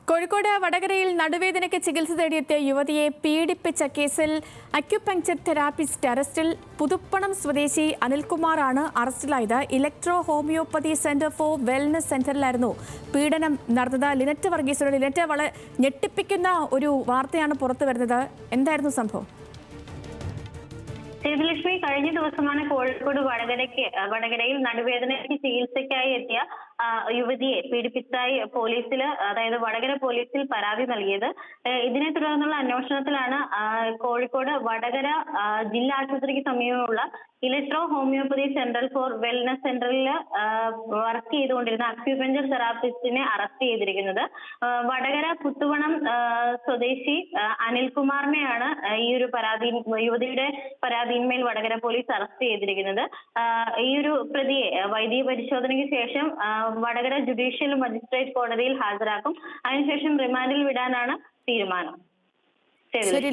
കോഴിക്കോട് വടകരയിൽ നടുവേദനയ്ക്ക് ചികിത്സ തേടിയെത്തിയ യുവതിയെ പീഡിപ്പിച്ച കേസിൽ അക്യുപങ്ചർ തെറാപ്പിസ്റ്റ് അറസ്റ്റിൽ. പുതുപ്പണം സ്വദേശി അനിൽകുമാറാണ് അറസ്റ്റിലായത്. Electro homeopathy centre for wellness സെന്ററിലായിരുന്നു പീഡനം നടന്നത്. ലിനറ്റ് വർഗീസിനോട്. ലിനറ്റ്, വളരെ ഞെട്ടിപ്പിക്കുന്ന ഒരു വാർത്തയാണ് പുറത്തു വരുന്നത്. എന്തായിരുന്നു സംഭവം? സേതുലക്ഷ്മി, കഴിഞ്ഞ ദിവസമാണ് കോഴിക്കോട് വടകരയിൽ നടുവേദനയ്ക്ക് ചികിത്സയ്ക്കായി എത്തിയ യുവതിയെ പീഡിപ്പിച്ചതായി അതായത് വടകര പോലീസിൽ പരാതി നൽകിയത്. ഇതിനെ തുടർന്നുള്ള അന്വേഷണത്തിലാണ് കോഴിക്കോട് വടകര ജില്ലാ ആശുപത്രിക്ക് സമീപമുള്ള electro homeopathy centre for wellness സെന്ററിൽ വർക്ക് ചെയ്തുകൊണ്ടിരുന്ന അക്യുപഞ്ചർ തെറാപ്പിസ്റ്റിനെ അറസ്റ്റ് ചെയ്തിരിക്കുന്നത്. വടകര പുത്തുവണം സ്വദേശി അനിൽകുമാറിനെയാണ് ഈ ഒരു യുവതിയുടെ പരാതിയിന്മേൽ വടകര പോലീസ് അറസ്റ്റ് ചെയ്തിരിക്കുന്നത്. ഈ ഒരു പ്രതിയെ വൈദ്യ പരിശോധനയ്ക്ക് ശേഷം വടകര ജുഡീഷ്യൽ മജിസ്ട്രേറ്റ് കോടതിയിൽ ഹാജരാക്കും. അതിനുശേഷം റിമാൻഡിൽ വിടാനാണ് തീരുമാനം. ശരി.